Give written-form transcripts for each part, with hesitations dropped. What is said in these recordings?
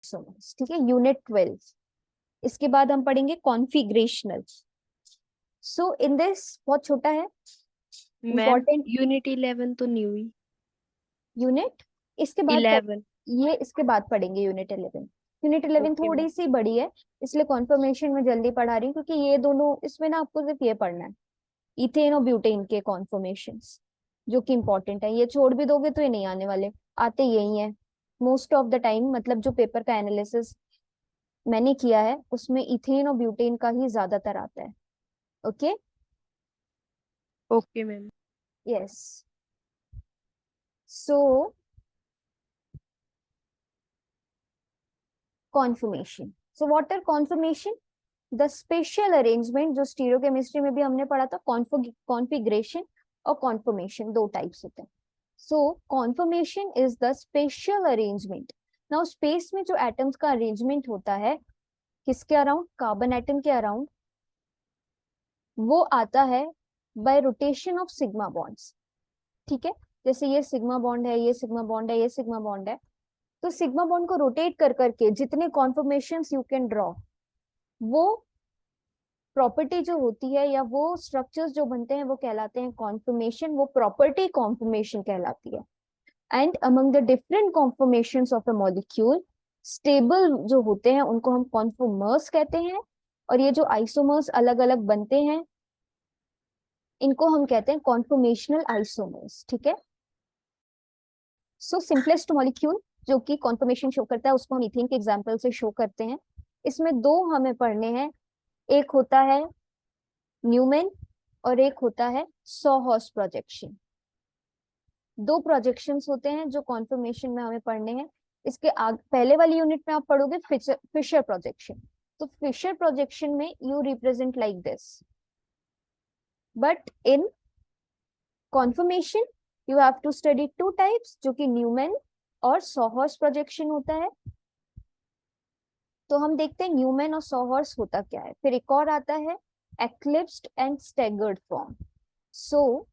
ठीक है, यूनिट 12। इसके बाद हम पढ़ेंगे कॉन्फिग्रेशनल। सो इन दिस बहुत छोटा है, मैम इंपॉर्टेंट यूनिट 11 तो नहीं हुई। यूनिट इसके बाद 11। ये इसके बाद पढ़ेंगे यूनिट 11। Unit 11 okay ma'am. थोड़ी सी बड़ी है, इसलिए कॉन्फर्मेशन में जल्दी पढ़ा रही हूँ, क्योंकि ये दोनों इसमें ना आपको सिर्फ ये पढ़ना है, इथेन और ब्यूटेन के कॉन्फर्मेशंस, जो कि इंपॉर्टेंट है। ये छोड़ भी दोगे तो ये नहीं आने वाले, आते यही है मोस्ट ऑफ द टाइम। मतलब जो पेपर का एनालिसिस मैंने किया है उसमें इथेन और ब्यूटेन का ही ज्यादातर आता है। Okay, okay ma'am. Yes. So conformation, so what are conformation? The special arrangement, जो स्टीरियोकेमिस्ट्री में भी हमने पढ़ा था, कॉन्फिग्रेशन और कॉन्फर्मेशन दो टाइप्स होते हैं। So conformation is the special arrangement. Now space में जो एटम्स का अरेंजमेंट होता है, किसके अराउंड? कार्बन एटम के अराउंड, वो आता है by rotation of sigma bonds. ठीक है, जैसे ये सिग्मा बॉन्ड है, ये सिग्मा बॉन्ड है, ये सिग्मा बॉन्ड है, तो सिग्मा बॉन्ड को रोटेट कर करके जितने कॉन्फर्मेशंस यू कैन ड्रॉ, वो प्रॉपर्टी जो होती है या वो स्ट्रक्चर्स जो बनते हैं वो कहलाते हैं कॉन्फर्मेशन, वो प्रॉपर्टी कॉन्फर्मेशन कहलाती है। And among the different conformations of a molecule, stable जो होते हैं उनको हम कॉन्फर्मर्स कहते हैं, और ये जो आइसोमर्स अलग अलग बनते हैं इनको हम कहते हैं कॉन्फर्मेशनल आइसोमर्स। ठीक है, सो सिंपलेस्ट मॉलिक्यूल जो कि कॉन्फर्मेशन शो करता है उसको हम इथेन के एग्जांपल से शो करते हैं। इसमें दो हमें पढ़ने हैं, एक होता है न्यूमेन और एक होता है सॉहर्स प्रोजेक्शन। दो प्रोजेक्शंस होते हैं जो कॉन्फर्मेशन में हमें पढ़ने हैं। इसके पहले वाली यूनिट में आप पढ़ोगे फिशर प्रोजेक्शन। तो फिशर प्रोजेक्शन में you represent like this, but in conformation you have to study two types, जो कि न्यूमेन और सॉहर्स प्रोजेक्शन होता है। तो हम देखते हैं न्यूमेन और सॉहर्स होता क्या है। फिर एक और आता है eclipsed and staggered form. So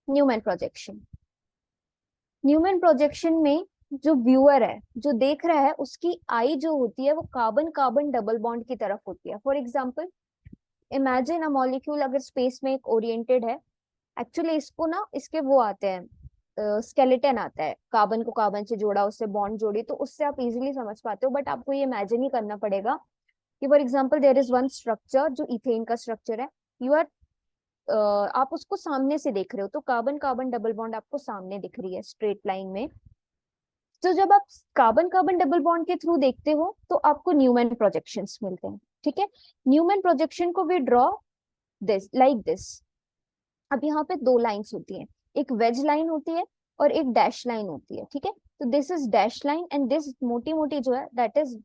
Newman projection, Newman projection में जो व्यूअर है, जो देख रहा है, उसकी आई जो होती है वो कार्बन कार्बन डबल बॉन्ड की तरफ होती है। For example, imagine a molecule अगर स्पेस में एक ओरिएंटेड है, एक्चुअली इसको ना इसके वो आते हैं, स्केलेटन आता है, कार्बन को कार्बन से जोड़ा, उससे बॉन्ड जोड़ी, तो उससे आप इजीली समझ पाते हो। बट आपको ये इमेजिन ही करना पड़ेगा कि for example there is one structure जो इथेन का स्ट्रक्चर है, यू आर आप उसको सामने से देख रहे हो, तो कार्बन कार्बन डबल बॉन्ड आपको सामने दिख रही है स्ट्रेट लाइन में। तो जब आप कार्बन कार्बन डबल बॉन्ड के थ्रू देखते हो तो आपको न्यूमैन प्रोजेक्शंस मिलते हैं। ठीक है, न्यूमैन प्रोजेक्शन को we draw this like this. अब यहाँ पे दो लाइंस होती हैं, एक वेज लाइन होती है और एक डैश लाइन होती है। ठीक है, तो this is dash line and this मोटी मोटी जो है that is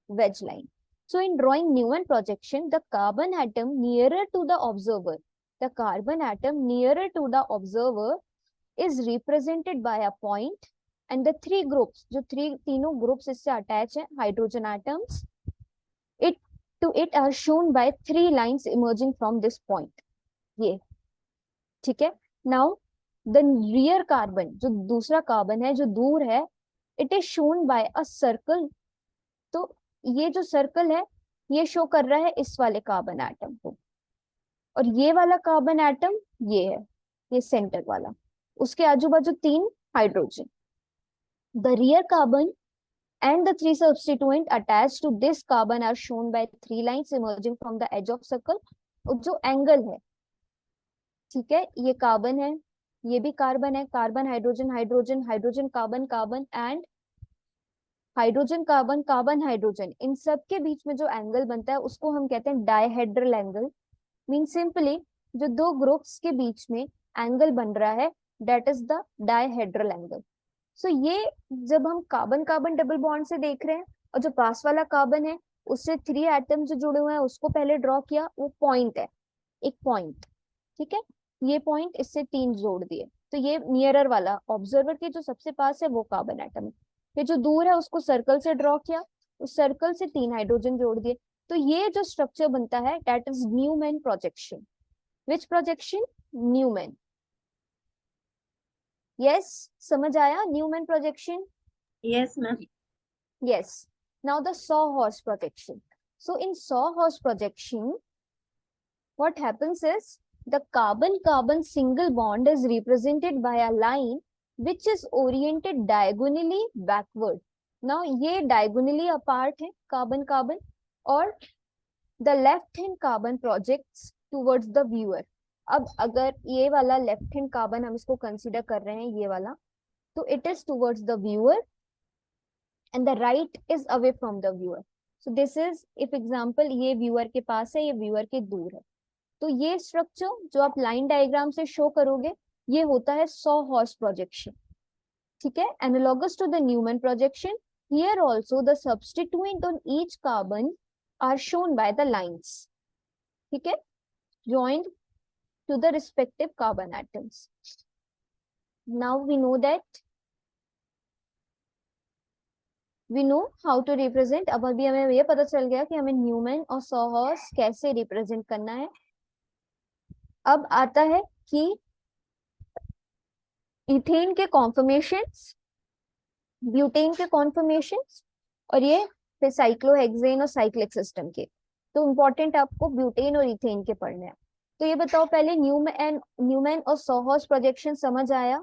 wedge line. So in drawing Newman projection, the carbon atom nearer to the observer, the carbon atom nearer to the observer is represented by a point, and the three groups, जो तीनों groups इससे attach है, hydrogen atoms, it to it are shown by three lines emerging from this point, ये। ठीक है, now the rear carbon, जो दूसरा carbon है जो दूर है, it is shown by a circle. तो ये जो सर्कल है ये शो कर रहा है इस वाले कार्बन एटम को, और ये वाला कार्बन एटम ये है, ये सेंटर वाला, उसके आजू बाजू तीन hydrogen. The rear carbon and the three substituent attached to this carbon are shown by three lines emerging from the edge of circle। और जो एंगल है, ठीक है, ये कार्बन है, ये भी कार्बन है, carbon hydrogen hydrogen hydrogen carbon carbon and hydrogen carbon carbon hydrogen, इन सब के बीच में जो एंगल बनता है उसको हम कहते हैं डायहेड्रल एंगल। मीन सिंपली जो दो ग्रुप्स के बीच में एंगल बन रहा है that is the dihedral angle. So ये जब हम कार्बन कार्बन डबल बॉन्ड से देख रहे हैं, और जो पास वाला कार्बन है उससे थ्री एटम जो जुड़े हुए हैं उसको पहले ड्रॉ किया, वो पॉइंट है, एक पॉइंट। ठीक है, ये पॉइंट इससे तीन जोड़ दिए, तो ये नियरर वाला ऑब्जर्वर के जो सबसे पास है वो कार्बन एटम है। फिर जो दूर है उसको सर्कल से ड्रॉ किया, उस सर्कल से तीन हाइड्रोजन जोड़ दिए। तो ये जो स्ट्रक्चर बनता है that is Newman projection. Which projection? Newman. Yes, समझ आया Newman projection? Yes ma'am. Yes. Now the sawhorse projection. So in sawhorse projection, what happens is the carbon-carbon single bond is represented by a line which is oriented diagonally backward. Now ये diagonally apart है carbon-carbon और the left hand carbon projects towards the viewer. अब अगर ये वाला left hand carbon हम इसको consider कर रहे हैं ये वाला, तो it is towards the viewer and the right is away from the viewer. So this is if example ये व्यूअर के पास है, ये व्यूअर के दूर है, तो ये स्ट्रक्चर जो आप लाइन डायग्राम से शो करोगे ये होता है सॉ हॉर्स प्रोजेक्शन. ठीक है, analogous to the Newman projection. Here also the substituent on each carbon are shown by the lines. ठीक है, joined to the respective carbon atoms. Now we know how to represent. अब अभी हमें ये पता चल गया कि हमें न्यूमैन और सॉहर्स कैसे रिप्रेजेंट करना है. अब आता है कि इथेन के कॉन्फर्मेशंस, ब्यूटेन के कॉन्फर्मेशंस और ये फिर साइक्लोहेक्सेन और साइक्लिक सिस्टम के. तो इम्पोर्टेंट आपको ब्यूटेन और इथेन के पढ़ने हैं. तो ये बताओ पहले न्यूमैन और सॉहर्स प्रोजेक्शन समझ आया?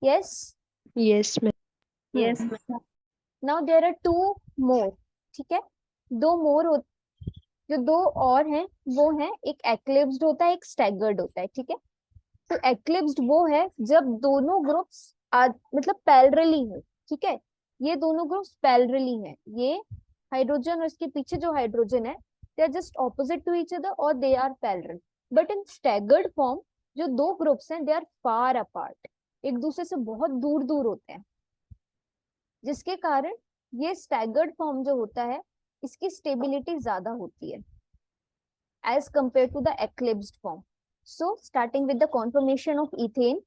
Yes Yes, ma'am. Yes. Now there are two more. ठीक है, दो मोर जो दो और हैं वो हैं, एक एक्लिप्स्ड होता है, एक स्टैगर्ड होता है. ठीक है, तो एक्लिप्स्ड वो है जब दोनों ग्रुप्स मतलब पैरेलली है. ठीक है, ये दोनों ग्रुप्स पैरेलली हैं. ये हाइड्रोजन और इसके पीछे जो हाइड्रोजन है they are just opposite to each other और they are parallel. But in staggered form जो दो ग्रुप्स हैं दे आर फार अपार्ट, एक दूसरे से बहुत दूर दूर होते हैं, जिसके कारण ये स्टैगर्ड फॉर्म जो होता है इसकी स्टेबिलिटी ज्यादा होती है as compared to the eclipsed form. So starting with the conformation of ethane.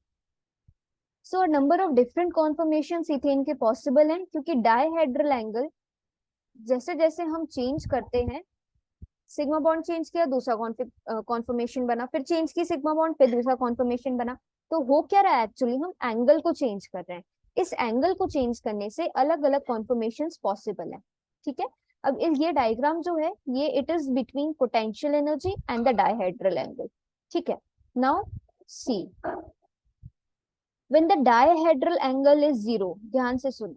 So a number of different conformations ethane के possible हैं, क्योंकि डायहेड्रल एंगल जैसे जैसे हम चेंज करते हैं, सिग्मा बॉन्ड चेंज किया, दूसरा कॉन्फर्मेशन बना, फिर चेंज की सिग्मा बॉन्ड, फिर दूसरा कॉन्फर्मेशन बना. तो हो क्या रहा है एक्चुअली, हम एंगल को चेंज कर रहे हैं. इस एंगल को चेंज करने से अलग अलग कॉन्फर्मेशंस पॉसिबल है. ठीक है, अब ये डायग्राम जो है ये it is between potential energy and the dihedral angle. ठीक है, now see when the dihedral angle is 0, ध्यान से सुनो,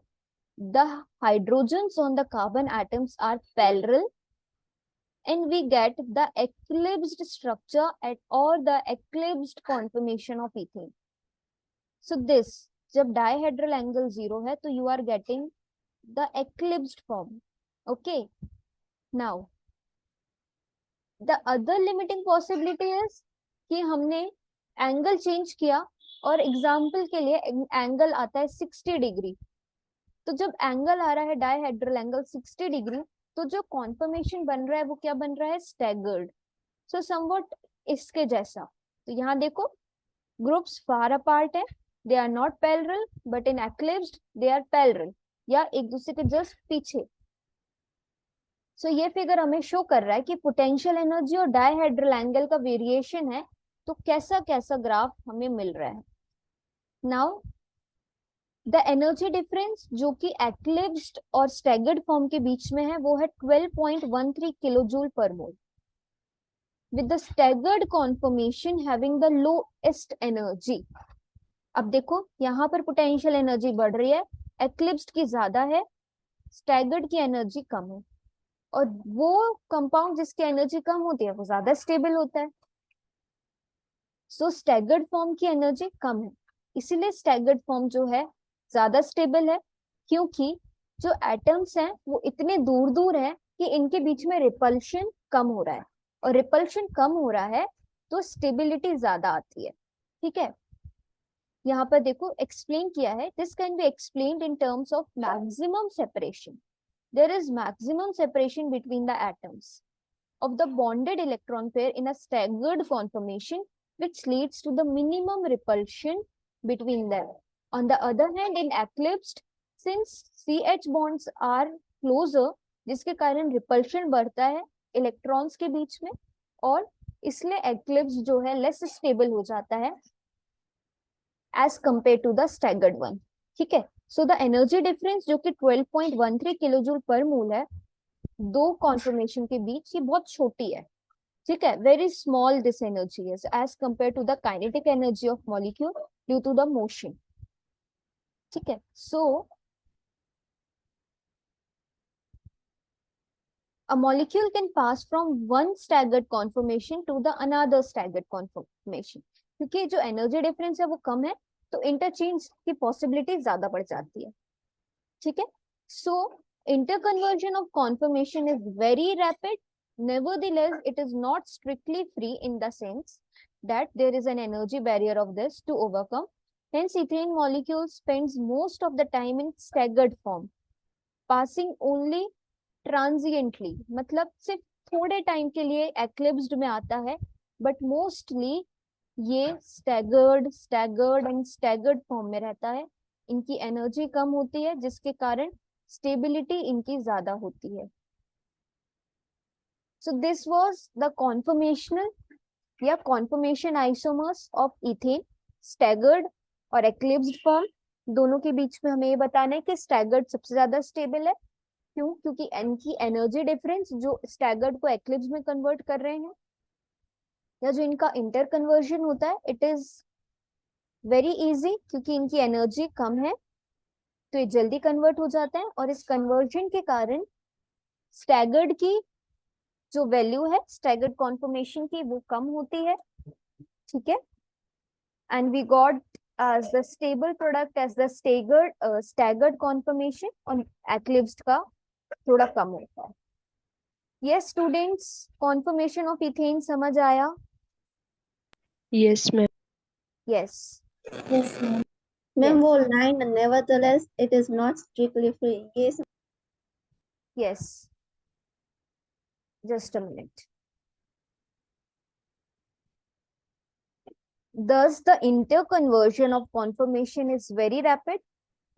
the hydrogens on the carbon atoms are parallel and we get the eclipsed structure at or the eclipsed conformation of ethane. So this, जब dihedral angle 0 है तो you are getting the eclipsed form. Okay, now the other limiting possibility is कि हमने angle change किया और example के लिए angle आता है 60 डिग्री. तो जब एंगल आ रहा है डायहेड्रल एंगल 60 डिग्री, तो जो कॉन्फर्मेशन बन रहा है वो क्या बन रहा है, स्टैगर्ड. सो समवट इसके जैसा. तो यहाँ देखो ग्रुप्स फार अपार्ट है, they are not parallel, but in eclipsed they are parallel, या एक दूसरे के जस्ट पीछे. सो ये फिगर हमें शो कर रहा है कि पोटेंशियल एनर्जी और डायहेड्रल एंगल का वेरिएशन है, तो कैसा कैसा ग्राफ हमें मिल रहा है. नाउ द एनर्जी डिफरेंस जो कि एक्लिप्स्ड और स्टैगर्ड फॉर्म के बीच में है वो है 12.13 किलोजूल पर मोल, with the staggered conformation having the lowest energy. अब देखो यहाँ पर पोटेंशियल एनर्जी बढ़ रही है, एक्लिप्स्ड की ज्यादा है, स्टैगर्ड की एनर्जी कम है, और वो कंपाउंड जिसकी एनर्जी कम होती है वो ज्यादा स्टेबल होता है. सो स्टैगर्ड फॉर्म की एनर्जी कम है, इसीलिए स्टैगर्ड फॉर्म जो है ज्यादा स्टेबल है, क्योंकि जो एटम्स हैं वो इतने दूर दूर हैं कि इनके बीच में रिपल्शन कम हो रहा है, और रिपल्शन कम हो रहा है तो स्टेबिलिटी ज्यादा आती है. ठीक है, यहाँ पर देखो एक्सप्लेन किया है, this can be explained in terms of maximum separation. There is maximum separation between the atoms of the bonded electron pair in a staggered conformation, which leads to the minimum repulsion between them. On the other hand, in eclipsed, since CH bonds are closer, जिसके कारण repulsion बढ़ता है electrons के बीच में, और इसलिए eclipsed जो है less stable हो जाता है as compared to the staggered one. ठीक है। सो द एनर्जी डिफरेंस जो कि 12.13 किलो जूल पर मोल है दो कॉन्फर्मेशन के बीच, ये बहुत छोटी है। ठीक है, very small this energy is as compare to the kinetic energy of molecule due to the motion. ठीक है, सो a molecule can pass from one staggered conformation to the another staggered conformation। क्योंकि जो एनर्जी डिफरेंस है वो कम है, तो interchange की possibility ज्यादा बढ़ जाती है। ठीक है, सो interconversion of conformation is very rapid. Nevertheless, it is not strictly free in the sense that there is an energy barrier of this to overcome. Hence, ethane molecule spends most of the time in staggered form, passing only transiently, मतलब सिर्फ थोड़े time के लिए एक्लिप्स्ड में आता है, but mostly ये staggered and staggered form में रहता है। इनकी एनर्जी कम होती है जिसके कारण स्टेबिलिटी इनकी ज्यादा होती है। सो दिस वाज द कॉन्फर्मेशनल या conformation isomers of ethane, staggered और एक्लिप्स्ड फॉर्म। दोनों के बीच में हमें ये बताना है कि स्टैगर्ड सबसे ज्यादा स्टेबल है। क्यों? क्योंकि इनकी एनर्जी डिफरेंस जो स्टैगर्ड को एक्लिप्स में कन्वर्ट कर रहे हैं, या जो इनका इंटर कन्वर्जन होता है, इट इज वेरी इजी क्योंकि इनकी एनर्जी कम है, तो ये जल्दी कन्वर्ट हो जाता है। और इस कन्वर्जन के कारण स्टैगर्ड की जो वैल्यू है स्टैगर्ड कॉन्फर्मेशन की वो कम होती है। ठीक है, and we got as the stable product as the staggered conformation और eclipsed का थोड़ा कम होता है। Yes students, conformation of ethane समझ आया? Yes, ma'am. Yes Yes, ma'am. Ma'am, वो line nevertheless it is not strictly free. Yes. Yes, just a minute. Thus, the interconversion of conformation is very rapid.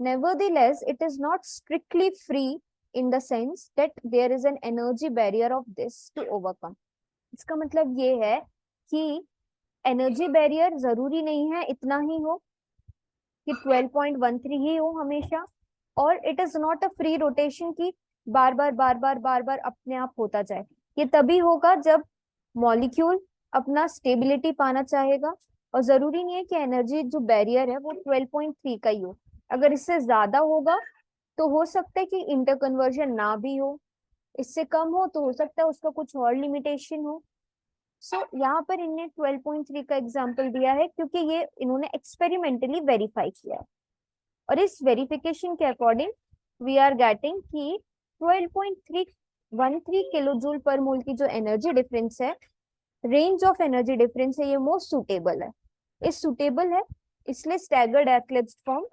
Nevertheless, it is not strictly free in the sense that there is an energy barrier of this to overcome. इसका मतलब ये है कि energy barrier जरूरी नहीं है इतना ही हो कि 12.13 ही हो हमेशा, और it is not a free rotation की बार बार अपने आप होता जाए। ये तभी होगा जब मॉलिक्यूल अपना स्टेबिलिटी पाना चाहेगा, और जरूरी नहीं है कि एनर्जी जो बैरियर है वो 12.3 का ही हो। अगर इससे ज्यादा होगा तो हो सकता है कि इंटरकन्वर्जन ना भी हो, इससे कम हो सकता है उसका कुछ और लिमिटेशन हो। सो यहाँ पर इन्होंने 12.3 का एग्जाम्पल दिया है क्योंकि ये इन्होंने एक्सपेरिमेंटली वेरीफाई किया है, और इस वेरिफिकेशन के अकॉर्डिंग वी आर गेटिंग कि 12.313 किलो जूल पर मोल की जो एनर्जी डिफरेंस है, रेंज ऑफ एनर्जी डिफरेंस है, ये मोस्ट सुटेबल है। इस सुटेबल है इसलिए स्टैगर्ड एक्लिप्स्ड फॉर्म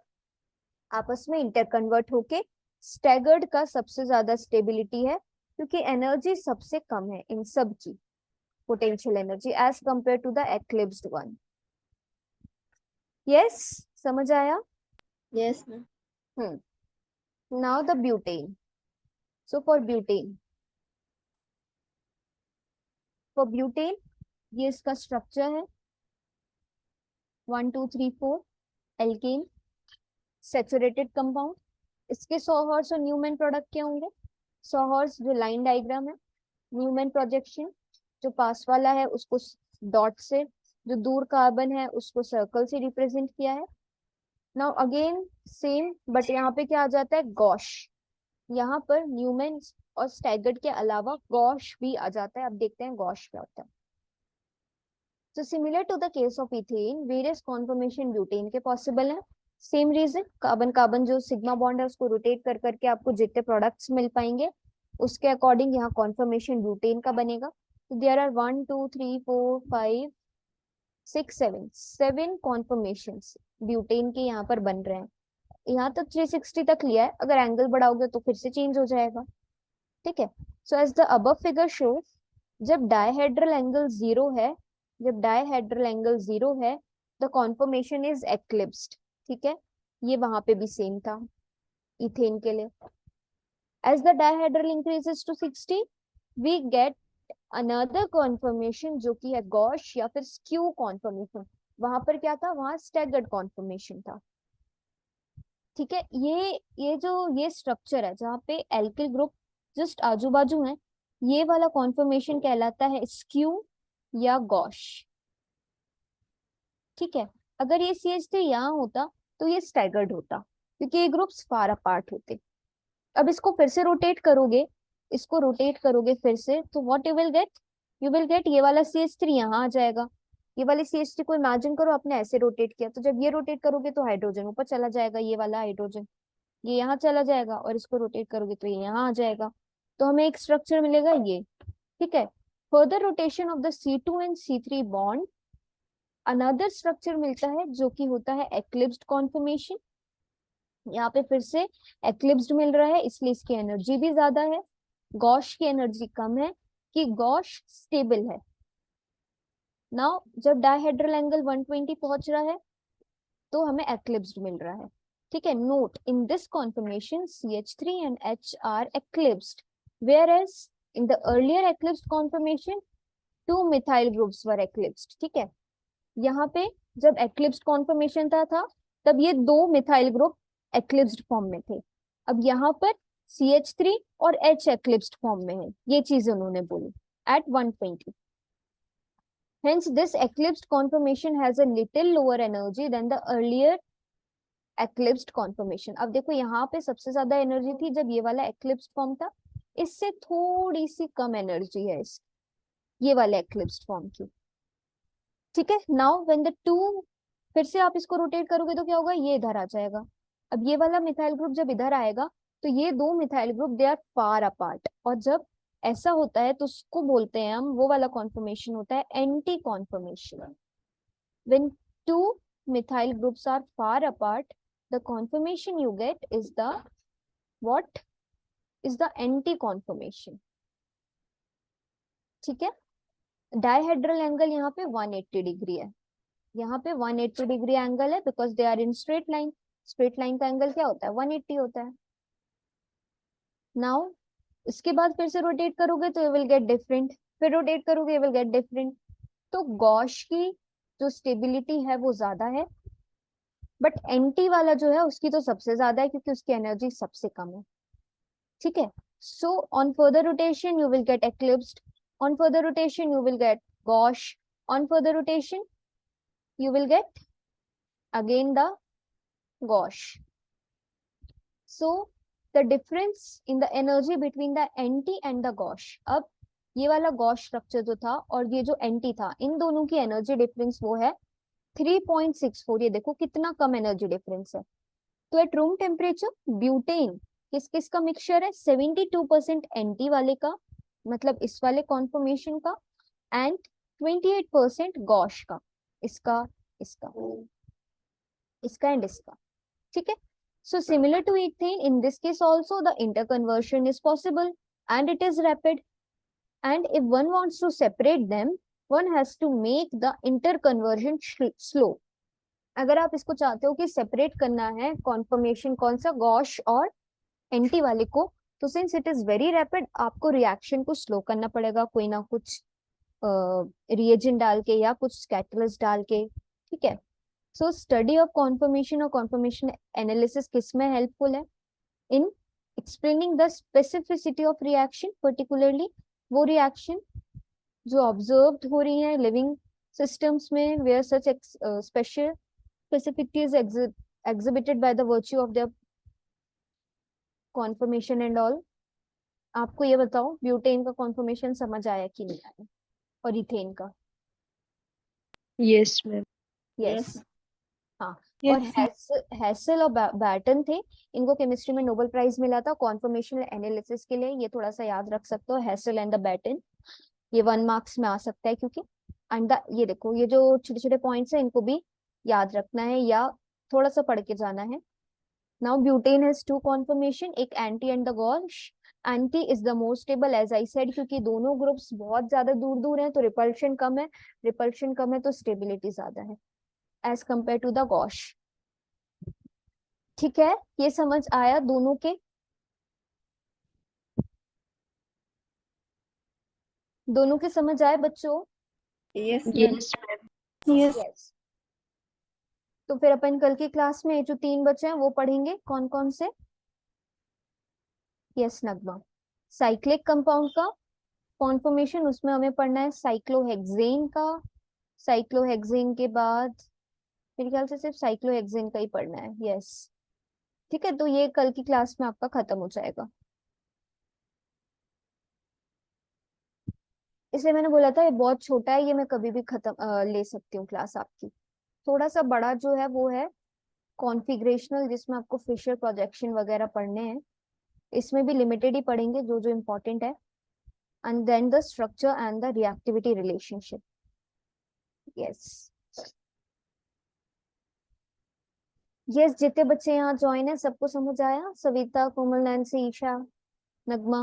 आपस में इंटरकन्वर्ट होके स्टैगर्ड का सबसे ज्यादा स्टेबिलिटी है क्योंकि एनर्जी सबसे कम है इन सब की potential energy as compare to the eclipsed one. Yes, समझ आया? Yes, ma'am. Now the butane. So for butane, ये इसका स्ट्रक्चर है 1 2 3 4 एल्केन सैचुरेटेड कंपाउंड। इसके सॉहर्स और न्यूमैन प्रोडक्ट क्या होंगे? सॉहर्स जो लाइन डायग्राम है, न्यूमैन प्रोजेक्शन जो पास वाला है उसको डॉट से, जो दूर कार्बन है उसको सर्कल से रिप्रेजेंट किया है। नाउ अगेन सेम, बट यहाँ पे क्या आ जाता है? गॉश। यहाँ पर न्यूमैन और स्टैगर्ड के अलावा गॉश भी आ जाता है। अब देखते हैं गॉश क्या होता है। So similar to the case of ethane, various conformation butane के possible हैं। सेम रीजन, कार्बन कार्बन जो सिग्मा बॉन्ड है उसको रोटेट कर करके आपको जितने प्रोडक्ट्स मिल पाएंगे उसके अकॉर्डिंग यहाँ कॉन्फर्मेशन ब्यूटेन का बनेगा। तो देयर आर 1 2 3 4 5 6 7 कॉन्फर्मेशंस ब्यूटेन के यहाँ पर बन रहे हैं। यहाँ तो 360 तक लिया है, अगर एंगल बढ़ाओगे तो फिर से चेंज हो जाएगा। ठीक है, so as the above figure shows, जब डायहेड्रल एंगल जीरो है द कॉन्फर्मेशन इज एक्लिप्स्ड। ठीक है, ये वहां पे भी सेम था इथेन के लिए। As the dihedral increases to 60 we get another conformation जो कि है गॉश या फिर स्क्यू कॉन्फर्मेशन। वहां पर क्या था? वहां स्टैगर्ड कॉन्फर्मेशन था। ठीक है, ये स्ट्रक्चर है जहाँ पे एल्किल ग्रुप जस्ट आजू बाजू है, ये वाला कॉन्फर्मेशन कहलाता है स्क्यू या गॉश। ठीक है, अगर ये CH3 यहाँ होता तो ये स्टैगर्ड होता, क्योंकि ये ग्रुप्स फार अपार्ट होते। अब इसको फिर से रोटेट करोगे, इसको रोटेट करोगे फिर से, तो व्हाट यू विल गेट ये वाला CH3 यहाँ आ जाएगा। ये वाले CH3 को इमेजिन करो आपने ऐसे रोटेट किया, तो जब ये रोटेट करोगे तो हाइड्रोजन ऊपर चला जाएगा, ये वाला हाइड्रोजन ये यहाँ चला जाएगा, और इसको रोटेट करोगे तो ये यहाँ आ जाएगा, तो हमें एक स्ट्रक्चर मिलेगा ये। ठीक है, further rotation of the C2 and C3 bond, another structure मिलता है जो कि होता है एक्लिप्स्ड कॉन्फर्मेशन। यहाँ पे फिर से एक्लिप्स्ड मिल रहा है, इसलिए इसकी एनर्जी भी ज्यादा है, गॉश की एनर्जी कम है, कि गॉश स्टेबल है। नाउ जब डायहेड्रल एंगल 120 पहुंच रहा है तो हमें एक्लिप्स्ड मिल रहा है। ठीक है, note in this conformation CH3 and H are eclipsed, whereas in the earlier eclipsed conformation 2 methyl groups were eclipsed। ठीक है, यहाँ पे जब eclipsed conformation था तब ये 2 मिथाइल ग्रुप eclipsed फॉर्म में थे। अब यहाँ पर CH3 और H eclipsed फॉर्म में है, ये चीज उन्होंने बोली at 120। Hence, this eclipsed conformation has a little lower energy than the earlier eclipsed conformation। अब देखो यहाँ पे सबसे ज्यादा एनर्जी थी जब ये वाला eclipsed फॉर्म था, इससे थोड़ी सी कम एनर्जी है इस ये वाले eclipsed फॉर्म की। ठीक है, नाउ व्हेन द टू, फिर से आप इसको रोटेट करोगे तो क्या होगा, ये इधर आ जाएगा। अब ये वाला मिथाइल ग्रुप जब इधर आएगा तो ये 2 methyl group they are far apart, और जब ऐसा होता है तो उसको बोलते हैं हम, वो वाला कॉन्फर्मेशन होता है anti conformation. When 2 methyl groups are far apart, the conformation you get is the what is the anti conformation। ठीक है, डायहेड्रल एंगल यहाँ पे 180 डिग्री है, यहाँ पे 180 डिग्री एंगल है, because they are in straight line. Straight line का angle क्या होता है, 180 होता है। नाउ इसके बाद फिर से रोटेट करोगे तो यू विल गेट डिफरेंट, फिर रोटेट करोगे यू विल गेट डिफरेंट। तो गॉश की जो स्टेबिलिटी है वो ज्यादा है, बट एंटी वाला जो है उसकी तो सबसे ज्यादा है, क्योंकि उसकी एनर्जी सबसे कम है। ठीक है, so on further rotation you will get eclipsed, on further rotation you will get gauche, on further rotation you will get again the gauche। So the difference in the energy between the anti and the gauche, अब ये वाला gosh structure जो था और ये जो anti था, इन दोनों की एनर्जी डिफरेंस वो है 3.64। ये देखो कितना कम एनर्जी डिफरेंस है। तो एट रूम टेम्परेचर ब्यूटेन किस किस का मिक्सचर है, 72% एंटी वाले का, मतलब इस वाले कॉन्फर्मेशन का, एंड 28% गॉश का, इसका इसका इसका एंड इसका। ठीक है, so similar to ethane in this case also the interconversion is possible and it is rapid, and if one wants to separate them one has to make the interconversion slow। अगर आप इसको चाहते हो कि separate करना है conformation कौन सा, गॉश और एंटी वाले को, तो since it is very rapid आपको रिएक्शन को स्लो करना पड़ेगा, कोई ना कुछ रिएजेंट डाल के या कुछ कैटलिस्ट डाल के। ठीक है, सो स्टडी ऑफ कॉन्फर्मेशन और कॉन्फर्मेशन एनालिसिस किसमें हेल्पफुल है, in explaining the specificity of reaction, particularly वो रिएक्शन जो ऑब्जर्व्ड हो रही है लिविंग सिस्टम्स में, where such special specificity is exhibited by the virtue of their conformation and all। आपको ये बताओ ब्यूटेन का कॉन्फर्मेशन समझ आया कि नहीं आया, और इथेन का? Yes, ma'am. यस, हाँ। Yes, और हैसल और बैटन थे, इनको केमिस्ट्री में नोबेल प्राइज मिला था कॉन्फर्मेशन एनालिसिस के लिए, ये थोड़ा सा याद रख सकते हो, हैसल एंड द बैटन, ये 1 मार्क्स में आ सकता है क्योंकि। एंड ये देखो ये जो छोटे छोटे पॉइंट्स हैं इनको भी याद रखना है या थोड़ा सा पढ़ के जाना है। नाउ ब्यूटेन हैज 2 कॉन्फर्मेशन, एक anti and the gauche. Anti is the most stable as I said, क्योंकि दोनों ग्रुप्स बहुत ज्यादा दूर दूर हैं तो रिपल्शन कम है, रिपल्शन कम है तो स्टेबिलिटी ज्यादा है as compare to the gauche. ठीक है, ये समझ आया दोनों के, दोनों के समझ आए बच्चों? yes, ma'am. Yes, ma'am. Yes. Yes. तो फिर अपन कल की क्लास में जो 3 बचे हैं वो पढ़ेंगे, कौन कौन से? यस नगमा, साइक्लिक कंपाउंड का कॉन्फॉर्मेशन, उसमें हमें पढ़ना है साइक्लोहेक्सेन का। साइक्लोहेक्सेन के बाद मेरे ख्याल से सिर्फ साइक्लोहेक्सेन का ही पढ़ना है। यस, ठीक है, तो ये कल की क्लास में आपका खत्म हो जाएगा। इसलिए मैंने बोला था ये बहुत छोटा है, ये मैं कभी भी खत्म ले सकती हूँ क्लास आपकी। थोड़ा सा बड़ा जो है वो है कॉन्फ़िगरेशनल, जिसमें आपको फिशर प्रोजेक्शन वगैरह पढ़ने हैं। इसमें भी लिमिटेड ही पढ़ेंगे जो जो इम्पोर्टेंट है, and then the structure and the reactivity relationship. Yes yes, जितने बच्चे यहाँ ज्वाइन है सबको समझ आया? सविता, कोमल, नैन्सी, ईशा, नगमा?